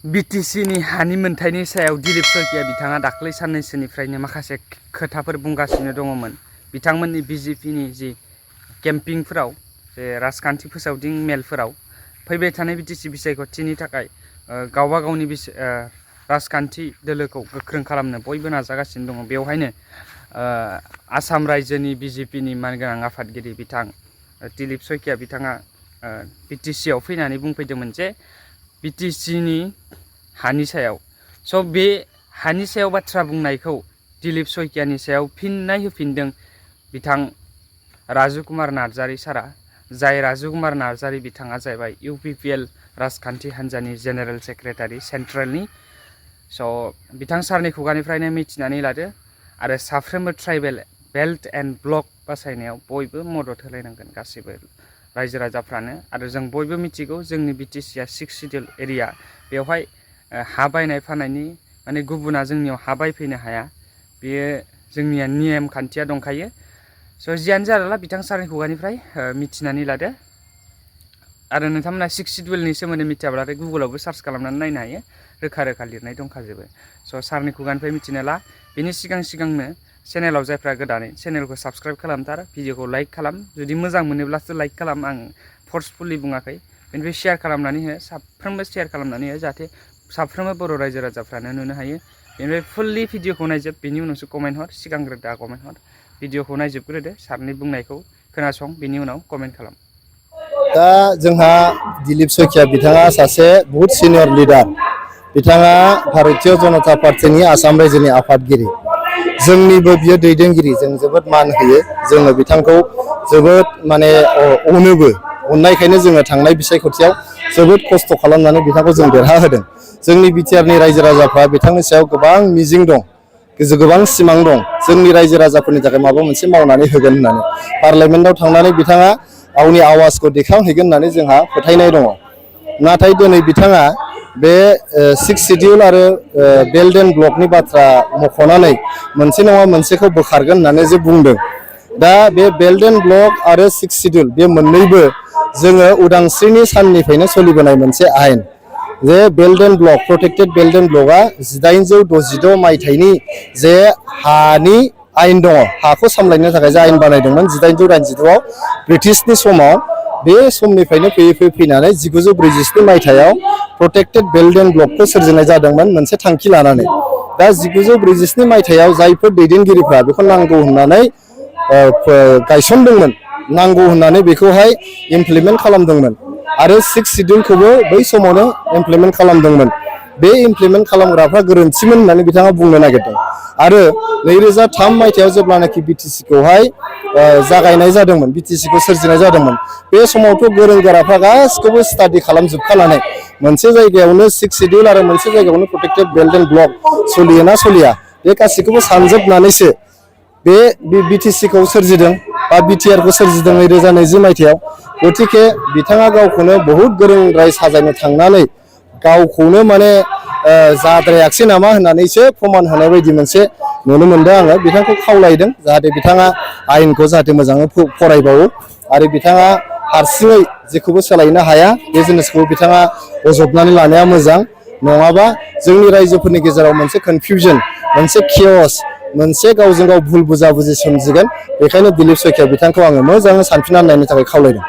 बिटिसिनि हानि मोनथायनि सायाव दिलीप सयकिया बिथाङा दाख्लै साननैसोनिफ्रायनो माखासे खोथाफोर बुंगासिनो दङमोन। बिथांमोननि बिजेपिनि जि केम्पिंफोराव जे राजखान्थि फोसावदिं मेलफोराव फैबाय थानाय बिटिसि बिसायख'थिनि थाखाय गावबा गावनि राजखान्थि दोलोखौ गोख्रों खालामनो बयबो नाजागासिनो दङ। बेवहायनो आसाम रायजोनि बिजेपिनि मानगोनां आफादगिरि बिथां दिलीप सयकिया बिथाङा बिटिसिआव फैनानै बुंफैदोंमोन जे बिटिसिनि हानि सायाव बे हानि सायाव बाथ्रा बुंनायखौ दिलीप सयकियानि सायाव फिननाय होफिनदों बिथां राजु कुमार नार्जारी सारा, जाय राजु कुमार नार्जारी बिथाङा जाहैबाय इउपिपिएल राजखान्थि हान्जानि जेनेरेल सेक्रेटारि सेन्ट्रेलनि। बिथां सारनि खुगानिफ्रायनो मिथिनानै लादो आरो साफ्रोमबो ट्राइबेल बेल्ट एन्ड ब्लक बासायनायाव बयबो मदद होलायनांगोन गासैबो रायजो राजाफ्रानो। आरो जों बयबो मिथिगौ जोंनि बिटिसिआ 6 शिड्युल एरिया, बेवहाय हा बायनाय फाननायनि माने गुबुना जोंनियाव हा बायफैनो हाया, बेयो जोंनिया नेम खान्थिया दंखायो। जियानो जाला बिथां सारनि खुगानिफ्राय मिथिनानै लादो। आरो नोंथांमोना 6 शिड्युलनि सोमोन्दै मिथियाब्लाथाय गुगोलावबो सार्च खालामनानै नायनो हायो, रोखा रोखा लिरनाय दंखाजोबो। सारनि खुगानिफ्राय मिथिना ला। बेनि सिगांनो चेनेलाव जायफ्रा गोदानै चेनेलखौ साबस्क्राइब खालामथार, भिडिअखौ लाइक खालाम, जुदि मोजां मोनोब्लासो लाइक खालाम, आं फर्सफुलि बुङाखै। बेनिफ्राय शेयार खालामनानै हो, साफ्रोमबो शेयार खालामनानै हो, जाहाथे साफ्रोमबो बर' रायजो राजाफ्रानो नुनो हायो। बेनिफ्राय फुल्लि भिडिअखौ नायजोब, बेनि उनावसो कमेन्ट हर, सिगांग्रो दा कमेन्ट हर। भिडिअखौ नायजोबग्रोदो, सारनि बुंनायखौ खोनासं, बेनि उनाव कमेन्ट खालाम। दा जोंहा दिलीप सयकिया बिथाङा सासे बहुत सिनियर लिडार, बिथाङा भारतीय जनता पार्टीनि आसाम रायजोनि आफादगिरि, जोंनिबो बियो दैदेनगिरि। जों जोबोद मान होयो, जोङो बिथांखौ जोबोद माने अनोबो। अननायखायनो जोङो थांनाय बिसायख'थियाव जोबोद खस्थ' खालामनानै बिथांखौ जों देरहाहोदों। जोंनि बिटिआरनि रायजो राजाफ्रा बिथांनि सायाव गोबां मिजिं दं, गोबां सिमां दं, जोंनि रायजो राजाफोरनि थाखाय माबा मोनसे मावनानै होगोन होननानै। पार्लामेन्टआव थांनानै बिथाङा गावनि आवाजखौ देखायहैगोन होननानै जोंहा फोथायनाय दङ। नाथाय दिनै बिथाङा बे 6 शिड्युल आरो बेल्ट एन्ड ब्लकनि बाथ्रा मख'नानै मोनसे नङा मोनसेखौ बोखारगोन होननानै जे बुंदों। दा बे बेल्ट एन्ड ब्लक आरो 6 शिड्युल बे मोननैबो जोङो उदांस्रिनि साननिफ्रायनो सोलिबोनाय मोनसे आयेन। जे belt and block, protected belt and ब्लकआ 1866 मायथाइनि जे हानि आयेन दङ, हाखौ सामलायनो थाखाय जे आयेन बानायदोंमोन 1886आव ब्रिटिशनि समाव। बे समनिफ्रायनो फैयै फैनानै 1947 मायथाइयाव प्रटेक्टेड बेल्ट एन्ड ब्लकखौ सोरजिनाय जादोंमोन मोनसे थांखि लानानै। दा 1947 मायथाइयाव जायफोर दैदेनगिरिफ्रा बेखौ नांगौ होननानै गायसनदोंमोन, नांगौ होननानै बेखौहाय इमप्लिमेन्ट खालामदोंमोन आरो 6 शिड्युलखौबो बै समावनो इमप्लिमेन्ट खालामदोंमोन। बे इमप्लिमेन्ट खालामग्राफ्रा गोरोन्थिमोन होननानै बिथाङा बुंनो नागिरदों। आरो 2003 मायथाइयाव जेब्लानाखि बिटिसिखौहाय जागायनाय जादोंमोन, बिटिसिखौ सोरजिनाय जादोंमोन, बे समावथ' गोरों गोराफ्रा गासिखौबो स्टाडि खालामजोबखानानै मोनसे जायगायावनो 6 शिड्युल आरो मोनसे जायगायावनो प्रटेक्टेड बेल्ट एन्ड ब्लक सोलियोना सोलिया बे गासैखौबो सानजोबनानैसो बे बिटिसिखौ सोरजिदों बा बिटिआरखौ सोरजिदों 2020 मायथाइयाव। गतिके बिथाङा गावखौनो बहुद गोरोंद्राय साजायनो थांनानै गावखौनो माने जाद्रायाखसै नामा होननानैसो प्रमान होनाय बायदि मोनसे नुनो मोनदों आङो। बिथांखौ खावलायदों जाहाथे बिथाङा आयेनखौ जाहाथे मोजाङै फरायबावो आरो बिथाङा हारसिङै जेखौबो सोलायनो हाया, बे जिनिसखौ बिथाङा बजबनानै लानाया मोजां। नङाबा जोंनि रायजोफोरनि गेजेराव मोनसे कनफिउजन, मोनसे केअस, मोनसे गावजों गाव भुल बुजाबुजि सोमजिगोन। बेखायनो दिलीप सयकिया बिथांखौ आङो मोजाङै सानफिननानै नायनो थाखाय खावलायदों।